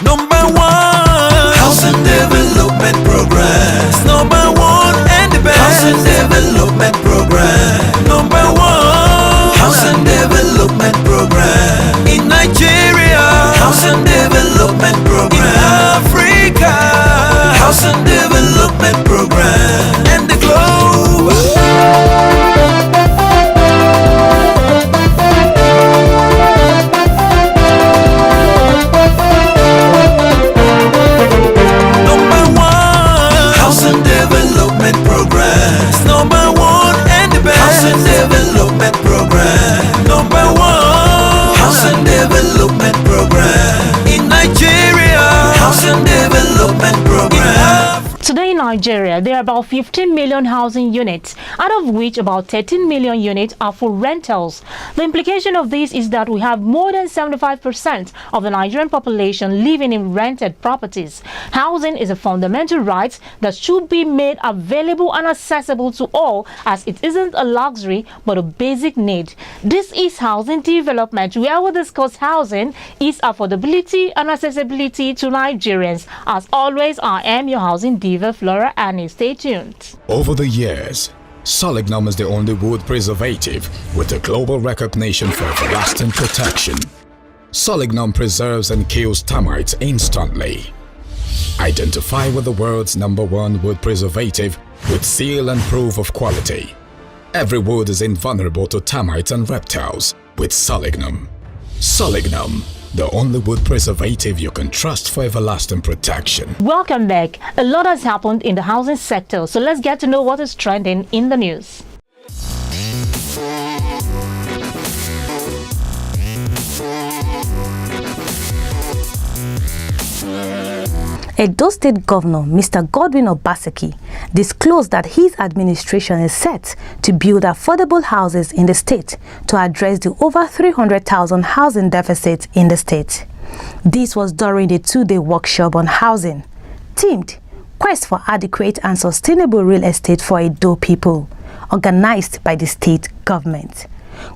Number one, housing development program. It's number one and the best. Housing development program. Number one, housing development program in Nigeria. Housing development program in Africa. Housing development program and the globe. Development program. Number one, housing development program in Nigeria. Housing development program. Today in Nigeria, there are about 15 million housing units, out of which about 13 million units are for rentals. The implication of this is that we have more than 75% of the Nigerian population living in rented properties. Housing is a fundamental right that should be made available and accessible to all, as it isn't a luxury but a basic need. This is Housing Development, where we discuss housing, its affordability and accessibility to Nigerians. As always, I am your housing diva, Flora, and stay tuned. Over the years, Solignum is the only wood preservative with a global recognition for everlasting protection. Solignum preserves and kills termites instantly. Identify with the world's #1 wood preservative with seal and proof of quality. Every wood is invulnerable to termites and reptiles with Solignum. Solignum, the only wood preservative you can trust for everlasting protection. Welcome back. A lot has happened in the housing sector, so let's get to know what is trending in the news. Edo State Governor Mr. Godwin Obaseki disclosed that his administration is set to build affordable houses in the state to address the over 300,000 housing deficit in the state. This was during the two-day workshop on housing, themed Quest for Adequate and Sustainable Real Estate for Edo People, organized by the state government.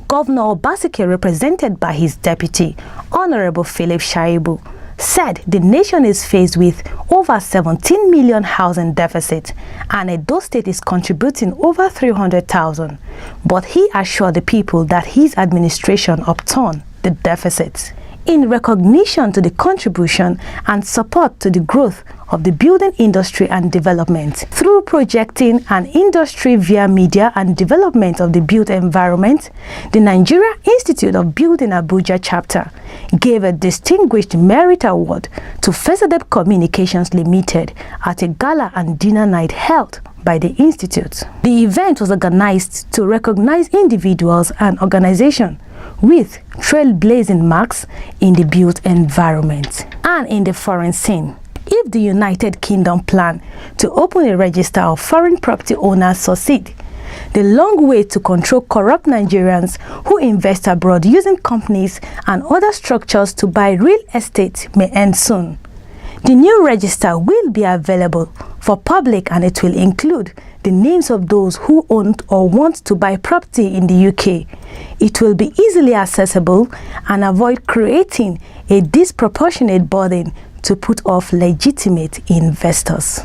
Governor Obaseki, represented by his deputy, Honorable Philip Shaibu, said the nation is faced with over 17 million housing deficit and Edo State is contributing over 300,000. But he assured the people that his administration upturned the deficit. In recognition to the contribution and support to the growth of the building industry and development through projecting an industry via media and development of the built environment, the Nigeria Institute of Building Abuja chapter gave a distinguished merit award to Fesadep Communications Limited at a gala and dinner night held by the institute. The event was organized to recognize individuals and organizations with trailblazing marks in the built environment. And in the foreign scene, if the United Kingdom plan to open a register of foreign property owners succeed, the long way to control corrupt Nigerians who invest abroad using companies and other structures to buy real estate may end soon. The new register will be available for public and it will include the names of those who own or want to buy property in the UK. It will be easily accessible and avoid creating a disproportionate burden to put off legitimate investors.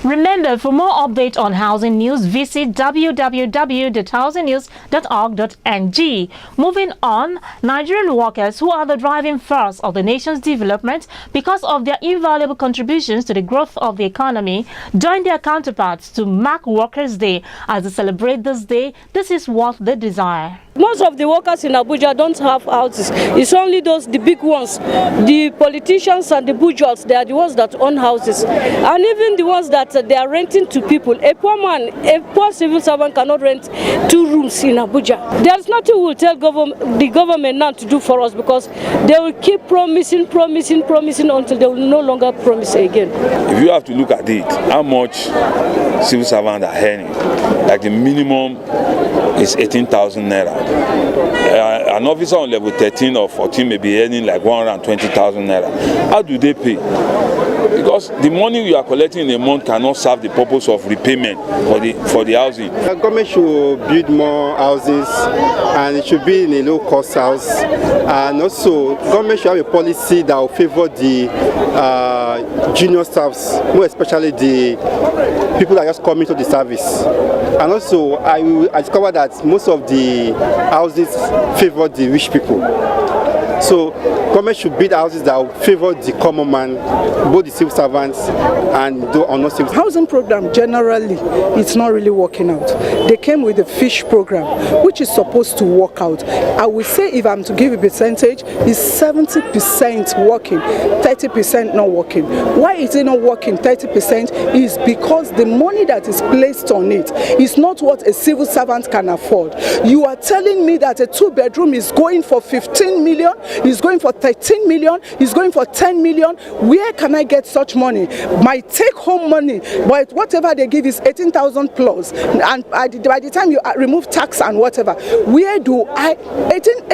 Remember, for more updates on housing news, visit www.housingnews.org.ng. Moving on, Nigerian workers, who are the driving force of the nation's development because of their invaluable contributions to the growth of the economy, join their counterparts to mark Workers' Day. As they celebrate this day, this is what they desire. Most of the workers in Abuja don't have houses. It's only the big ones. The politicians and the bourgeois, they are the ones that own houses. And even the ones that they are renting to people. A poor civil servant cannot rent 2 rooms in Abuja. There's nothing we'll tell the government now to do for us, because they will keep promising until they will no longer promise again. If you have to look at it, how much civil servants are earning, like the minimum is 18,000 naira. An officer on level 13 or 14 may be earning like 120,000 naira. How do they pay? Because the money you are collecting in a month cannot serve the purpose of repayment for the housing. The government should build more houses, and it should be in a low-cost house. And also, government should have a policy that will favor the junior staffs, more especially the people that are just coming to the service. And also, I discovered that most of the houses favor the rich people. So government should build houses that will favor the common man, both the civil servants and the non civil. Housing program generally, it's not really working out. They came with the fish program, which is supposed to work out. I would say, if I'm to give a percentage, it's 70% working, 30% not working. Why is it not working 30%? Is because the money that is placed on it is not what a civil servant can afford. You are telling me that a 2-bedroom is going for 15 million, is going for 13 million, is going for 10 million. Where can I get such money? My take-home money, but whatever they give is 18,000 plus, and by the time you remove tax and whatever, where do I 18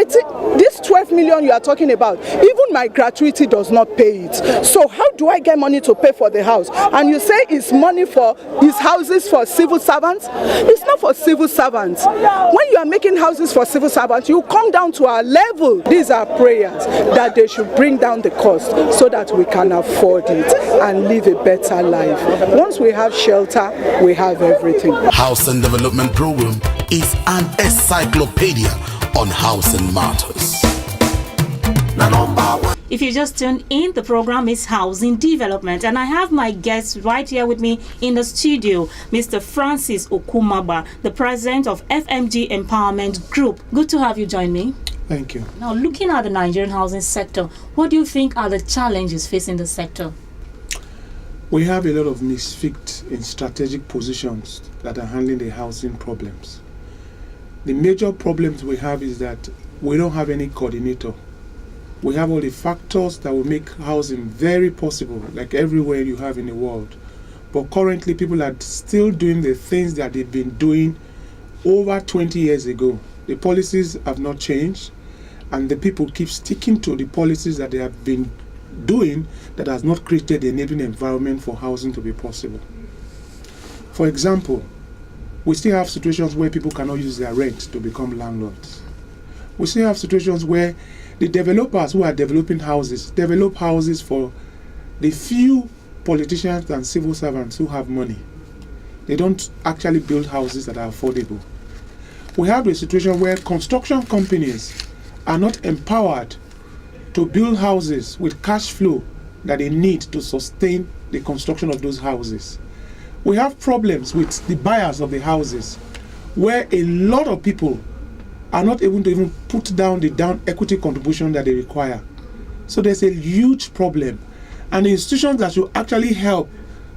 this 12 million you are talking about? Even my gratuity does not pay it. So how do I get money to pay for the house? And you say it's money for houses for civil servants? It's not for civil servants. When you are making houses for civil servants, you come down to our level. These are prayers that they should bring down the cost so that we can afford it and live a better life. Once we have shelter, we have everything. Housing Development Program is an encyclopedia on housing matters. If you just tuned in, the program is Housing Development, and I have my guest right here with me in the studio, Mr. Francis Okumaba, the president of FMG Empowerment Group. Good to have you join me. Thank you. Now, looking at the Nigerian housing sector, what do you think are the challenges facing the sector? We have a lot of misfit in strategic positions that are handling the housing problems. The major problems we have is that we don't have any coordinator. We have all the factors that will make housing very possible, like everywhere you have in the world. But currently, people are still doing the things that they've been doing over 20 years ago. The policies have not changed, and the people keep sticking to the policies that they have been doing that has not created the enabling environment for housing to be possible. For example, we still have situations where people cannot use their rent to become landlords. We still have situations where the developers who are developing houses develop houses for the few politicians and civil servants who have money. They don't actually build houses that are affordable. We have a situation where construction companies are not empowered to build houses with cash flow that they need to sustain the construction of those houses. We have problems with the buyers of the houses, where a lot of people are not able to even put down the down equity contribution that they require. So there's a huge problem. And the institutions that should actually help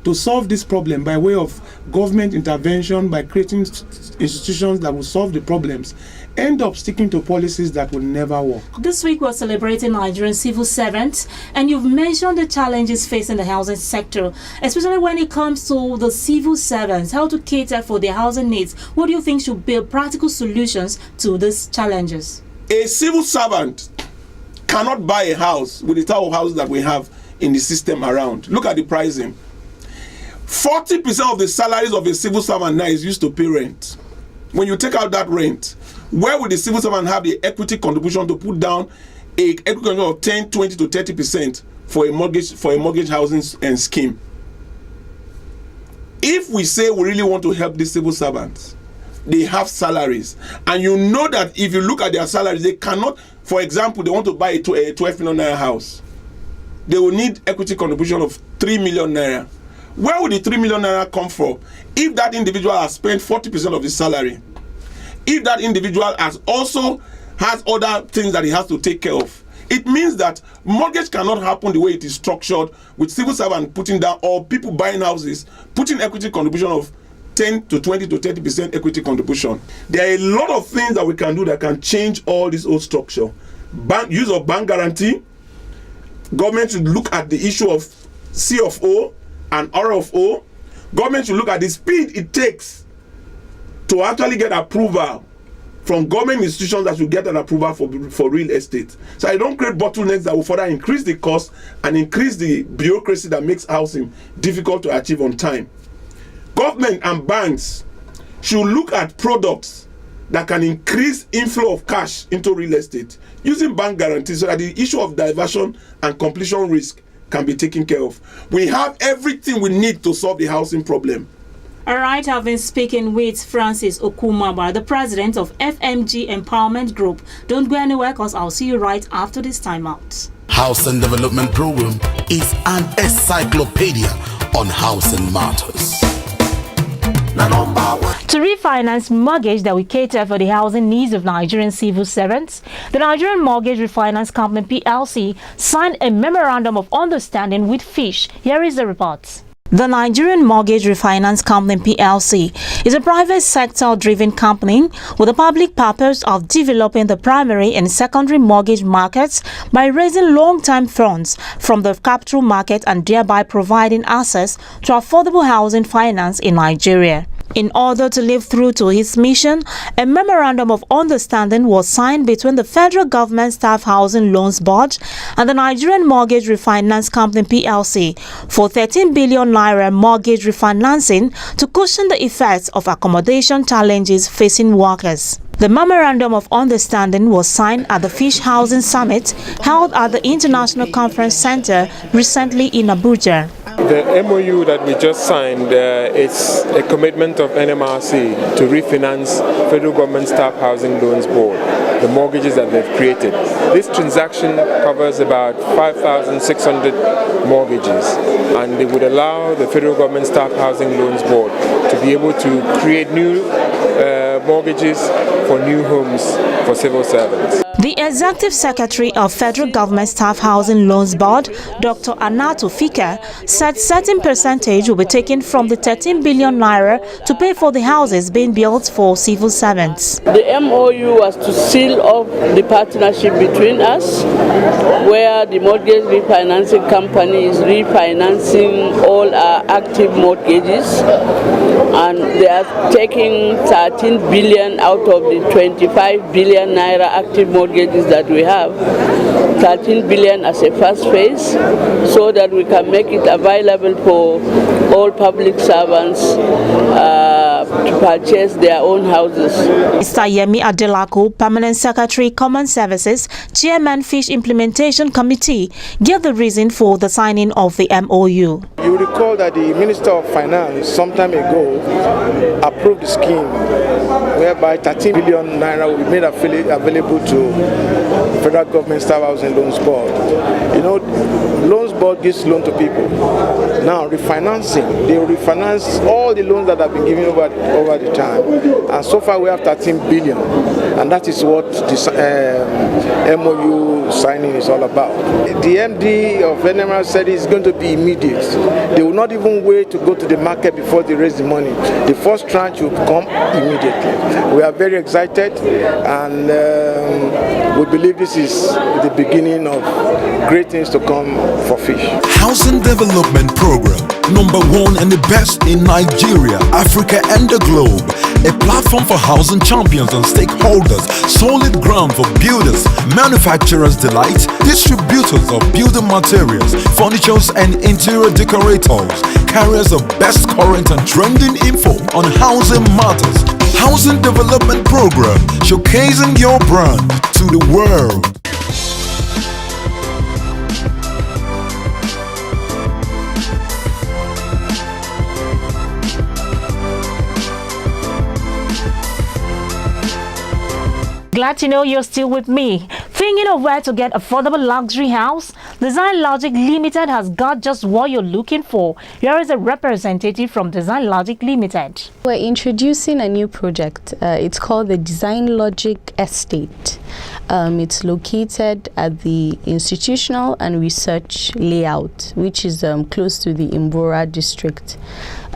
to solve this problem by way of government intervention, by creating institutions that will solve the problems, end up sticking to policies that will never work. This week we're celebrating Nigerian civil servants, and you've mentioned the challenges facing the housing sector, especially when it comes to the civil servants, how to cater for their housing needs. What do you think should be practical solutions to these challenges? A civil servant cannot buy a house with the type of houses that we have in the system around. Look at the pricing. 40% of the salaries of a civil servant now is used to pay rent. When you take out that rent, where will the civil servant have the equity contribution to put down a equity contribution of 10, 20 to 30% for a mortgage housing scheme? If we say we really want to help the civil servants, they have salaries, and you know that if you look at their salaries, they cannot, for example, they want to buy a 12 million naira house, they will need equity contribution of 3 million naira. Where would the 3 million naira come from if that individual has spent 40% of his salary? If that individual has other things that he has to take care of, It means that mortgage cannot happen the way it is structured with civil servant putting down or people buying houses, putting equity contribution of 10 to 20 to 30% equity contribution. There are a lot of things that we can do that can change all this old structure. Use of bank guarantee. Government should look at the issue of C of O and R of O. Government should look at the speed it takes to actually get approval from government institutions that should get an approval for real estate. So I don't create bottlenecks that will further increase the cost and increase the bureaucracy that makes housing difficult to achieve on time. Government and banks should look at products that can increase inflow of cash into real estate using bank guarantees so that the issue of diversion and completion risk can be taken care of. We have everything we need to solve the housing problem. All right, I've been speaking with Francis Okumaba, the president of FMG Empowerment Group. Don't go anywhere because I'll see you right after this time out. Housing Development Program is an encyclopedia on housing matters. To refinance mortgage that will cater for the housing needs of Nigerian civil servants, the Nigerian Mortgage Refinance Company PLC signed a memorandum of understanding with Fish. Here is the report. The Nigerian Mortgage Refinance Company PLC is a private sector-driven company with the public purpose of developing the primary and secondary mortgage markets by raising long-term funds from the capital market and thereby providing access to affordable housing finance in Nigeria. In order to live through to his mission, a memorandum of understanding was signed between the Federal Government Staff Housing Loans Board and the Nigerian Mortgage Refinance Company PLC for 13 billion naira mortgage refinancing to cushion the effects of accommodation challenges facing workers. The Memorandum of Understanding was signed at the Fish Housing Summit held at the International Conference Center recently in Abuja. The MOU that we just signed is a commitment of NMRC to refinance Federal Government Staff Housing Loans Board, the mortgages that they've created. This transaction covers about 5,600 mortgages, and it would allow the Federal Government Staff Housing Loans Board to be able to create new mortgages for new homes for civil servants. The Executive Secretary of Federal Government Staff Housing Loans Board, Dr. Anato Fika, said certain percentage will be taken from the 13 billion naira to pay for the houses being built for civil servants. The MOU was to seal off the partnership between us, where the mortgage refinancing company is refinancing all our active mortgages, and they are taking 13 billion out of the 25 billion naira active mortgages that we have, 13 billion as a first phase, so that we can make it available for all public servants to purchase their own houses. Mr. Yemi Adelako, Permanent Secretary, Common Services, Chairman Fish Implementation Committee, gave the reason for the signing of the MOU. You recall that the Minister of Finance some time ago approved the scheme whereby 13 billion naira will be made available to Federal Government Staff Housing Loans Board. You know, Loans Board gives loan to people. Now refinancing, they will refinance all the loans that have been given over the time. And so far we have 13 billion. And that is what this MOU signing is all about. The MD of NMR said it's going to be immediate. They will not even wait to go to the market before they raise the money. The first tranche will come immediately. We are very excited, and we believe this is the beginning of great things to come for Fish. Housing Development Program, #1 and the best in Nigeria, Africa and the globe. A platform for housing champions and stakeholders, solid ground for builders, manufacturers delight, distributors of building materials, furnitures and interior decorators, carriers of best current and trending info on housing matters. Housing Development Program, showcasing your brand to the world. Glad to know you're still with me. Thinking of where to get affordable luxury house? Design Logic Limited has got just what you're looking for. Here is a representative from Design Logic Limited. We're introducing a new project. It's called the Design Logic Estate. It's located at the Institutional and Research Layout, which is close to the Imbora district.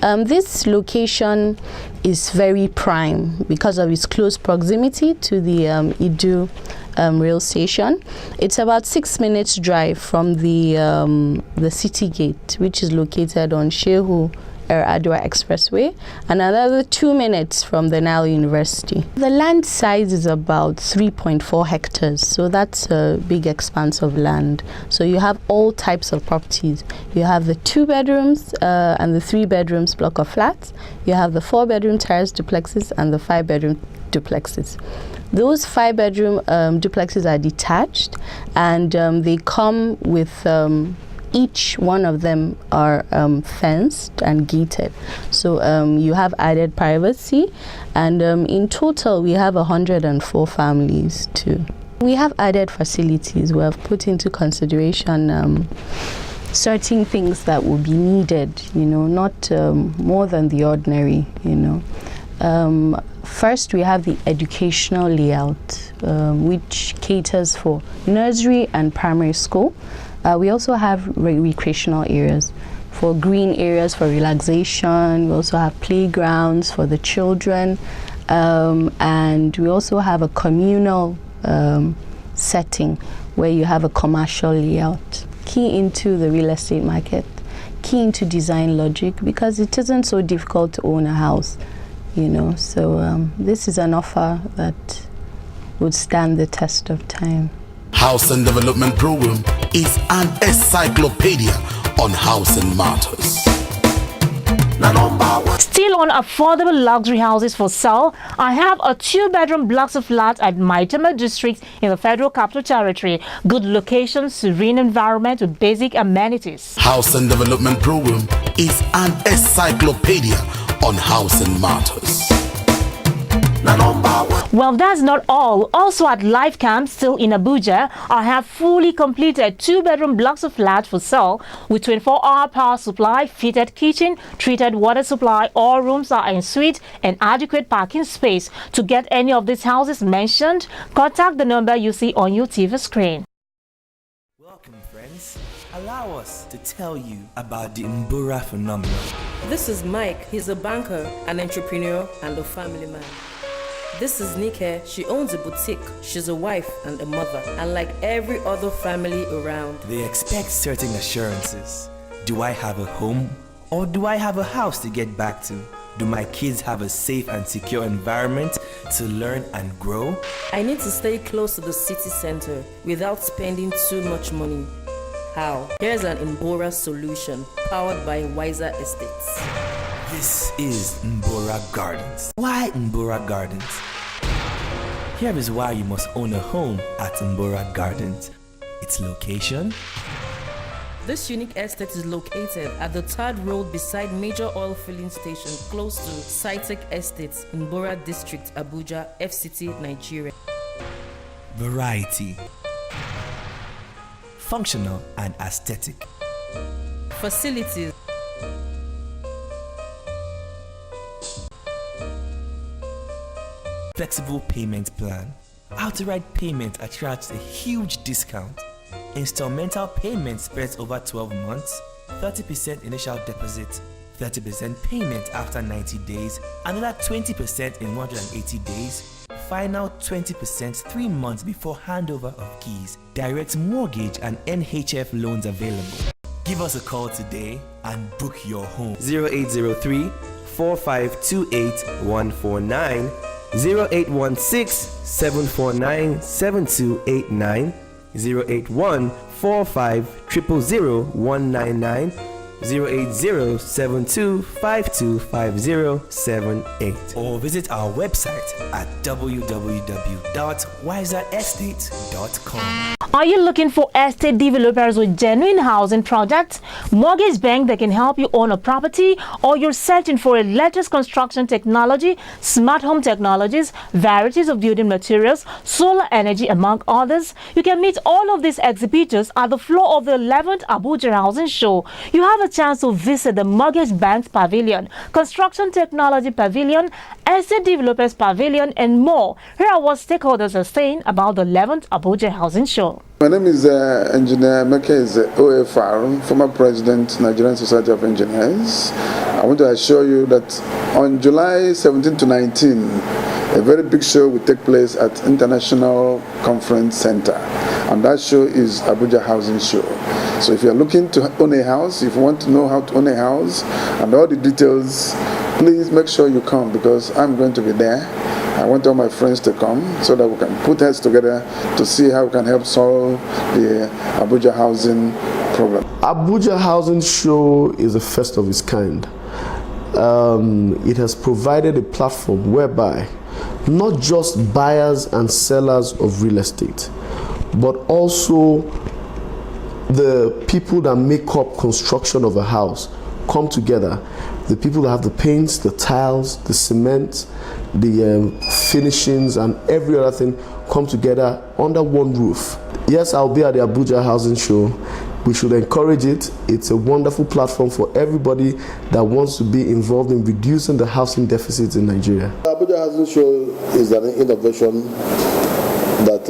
This location is very prime because of its close proximity to the Idu rail station. It's about 6 minutes drive from the city gate, which is located on Shehu Adwa Expressway, and another 2 minutes from the Nile University. The land size is about 3.4 hectares, so that's a big expanse of land. So you have all types of properties. You have the 2 bedrooms and the 3 bedrooms block of flats. You have the 4 bedroom terrace duplexes and the 5 bedroom duplexes. Those 5 bedroom duplexes are detached, and they come with each one of them are fenced and gated, so you have added privacy, and in total we have 104 families too. We have added facilities. We have put into consideration certain things that will be needed, not more than the ordinary, First, we have the educational layout, which caters for nursery and primary school. We also have recreational areas for green areas for relaxation. We also have playgrounds for the children, and we also have a communal setting where you have a commercial layout. Key into the real estate market, key into Design Logic, because it isn't so difficult to own a house, so this is an offer that would stand the test of time. House and Development Program is an encyclopedia on housing matters. Still on affordable luxury houses for sale, I have a 2-bedroom blocks of flats at Maitama district in the Federal Capital Territory. Good location, serene environment with basic amenities. House and Development Program is an encyclopedia on housing matters. Well, that's not all. Also at Life Camp, still in Abuja, I have fully completed 2-bedroom blocks of flats for sale with 24-hour power supply, fitted kitchen, treated water supply. All rooms are en suite and adequate parking space. To get any of these houses mentioned, contact the number you see on your TV screen. Welcome, friends. Allow us to tell you about the Mbura phenomenon. This is Mike. He's a banker, an entrepreneur, and a family man. This is Nike. She owns a boutique. She's a wife and a mother. And like every other family around, They expect certain assurances. Do I have a home? Or do I have a house to get back to? Do my kids have a safe and secure environment to learn and grow? I need to stay close to the city center without spending too much money. How? Here's an Mbora solution powered by Wiser Estates. This is Mbora Gardens. Why Mbora Gardens? Here is why you must own a home at Mbora Gardens. Its location. This unique estate is located at the 3rd road beside major oil filling station close to Cytec Estates in Mbora District, Abuja, FCT, Nigeria. Variety. Functional and aesthetic. Facilities. Flexible payment plan. Outright payment attracts a huge discount. Installmental payment spreads over 12 months, 30% initial deposit, 30% payment after 90 days, another 20% in 180 days, final 20% 3 months before handover of keys. Direct mortgage and NHF loans available. Give us a call today and book your home. 0803 4528 149, 0816 749 7289, 081 45 000 199, 080 72 525078, or visit our website at www.wiserestates.com. Are you looking for estate developers with genuine housing projects, mortgage bank that can help you own a property, or you're searching for a latest construction technology, smart home technologies, varieties of building materials, solar energy, among others? You can meet all of these exhibitors at the floor of the 11th Abuja Housing Show. You have a chance to visit the Mortgage Bank's Pavilion, Construction Technology Pavilion, Estate Developers Pavilion, and more. Here are what stakeholders are saying about the 11th Abuja Housing Show. My name is Engineer Mekez OFR, former President, Nigerian Society of Engineers. I want to assure you that on July 17 to 19, a very big show will take place at International Conference Center, and that show is Abuja Housing Show. So if you're looking to own a house, if you want to know how to own a house and all the details, please make sure you come, because I'm going to be there. I want all my friends to come so that we can put heads together to see how we can help solve the Abuja housing problem. Abuja Housing Show is the first of its kind. It has provided a platform whereby not just buyers and sellers of real estate, but also the people that make up construction of a house come together. The people that have the paints, the tiles, the cement, the finishings, and every other thing come together under one roof. Yes, I'll be at the Abuja Housing Show. We should encourage it. It's a wonderful platform for everybody that wants to be involved in reducing the housing deficits in Nigeria. The Abuja Housing Show is an innovation that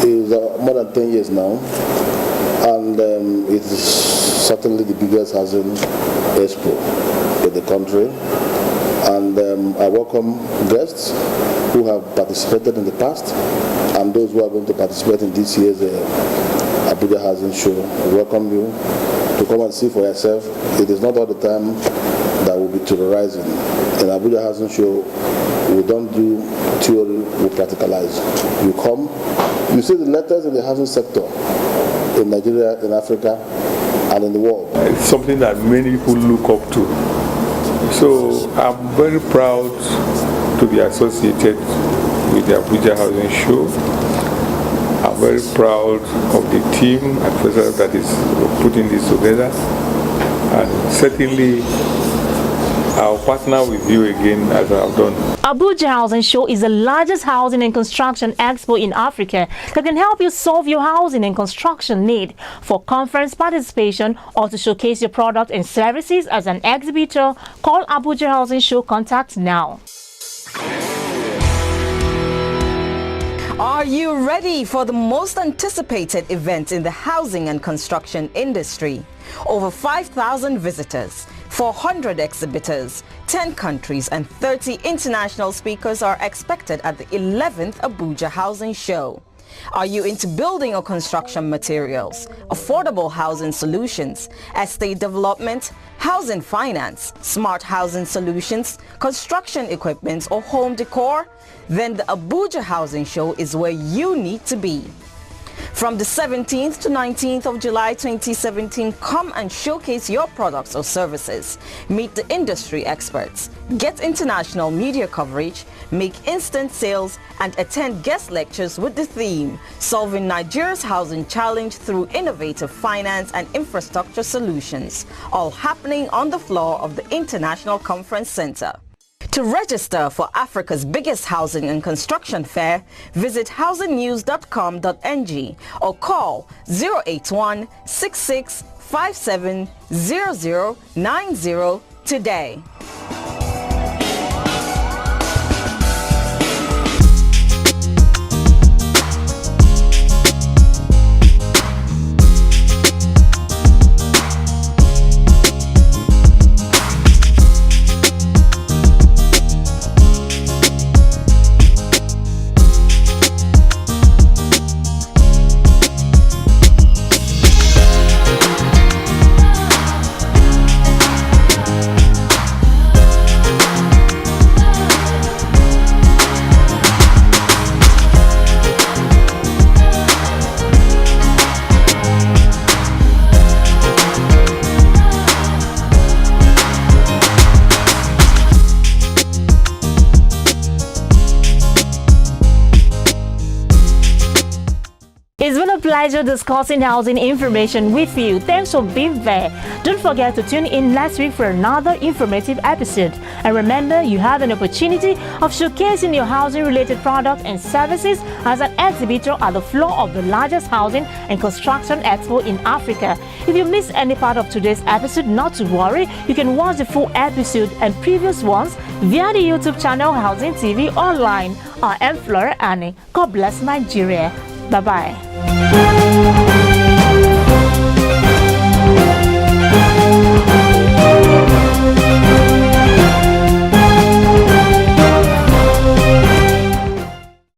is more than 10 years now, and it is certainly the biggest housing expo in the country. And I welcome guests who have participated in the past and those who are going to participate in this year's Abuja Housing Show. We welcome you to come and see for yourself. It is not all the time that we'll be terrorizing. In Abuja Housing Show, we don't do theory, we practicalize. You come, you see the letters in the housing sector in Nigeria, in Africa, and in the world. It's something that many people look up to. So I'm very proud to be associated with the Abuja Housing Show. I'm very proud of the team at present that is putting this together, and certainly I'll partner with you again as I've done. Abuja Housing Show is the largest housing and construction expo in Africa that can help you solve your housing and construction need. For conference participation or to showcase your product and services as an exhibitor, call Abuja Housing Show contact now. Are you ready for the most anticipated event in the housing and construction industry? Over 5,000 visitors, 400 exhibitors, 10 countries and 30 international speakers are expected at the 11th Abuja Housing Show. Are you into building or construction materials, affordable housing solutions, estate development, housing finance, smart housing solutions, construction equipment or home decor? Then the Abuja Housing Show is where you need to be. From the 17th to 19th of July 2017, come and showcase your products or services. Meet the industry experts, get international media coverage, make instant sales, and attend guest lectures with the theme, Solving Nigeria's Housing Challenge through Innovative Finance and Infrastructure Solutions, all happening on the floor of the International Conference Center. To register for Africa's biggest housing and construction fair, visit housingnews.com.ng or call 081 66 57 0090 today. It's been a pleasure discussing housing information with you. Thanks for being there. Don't forget to tune in next week for another informative episode. And remember, you have an opportunity of showcasing your housing-related products and services as an exhibitor at the floor of the largest housing and construction expo in Africa. If you missed any part of today's episode, not to worry. You can watch the full episode and previous ones via the YouTube channel Housing TV Online. I am Flora. God bless Nigeria. Bye-bye.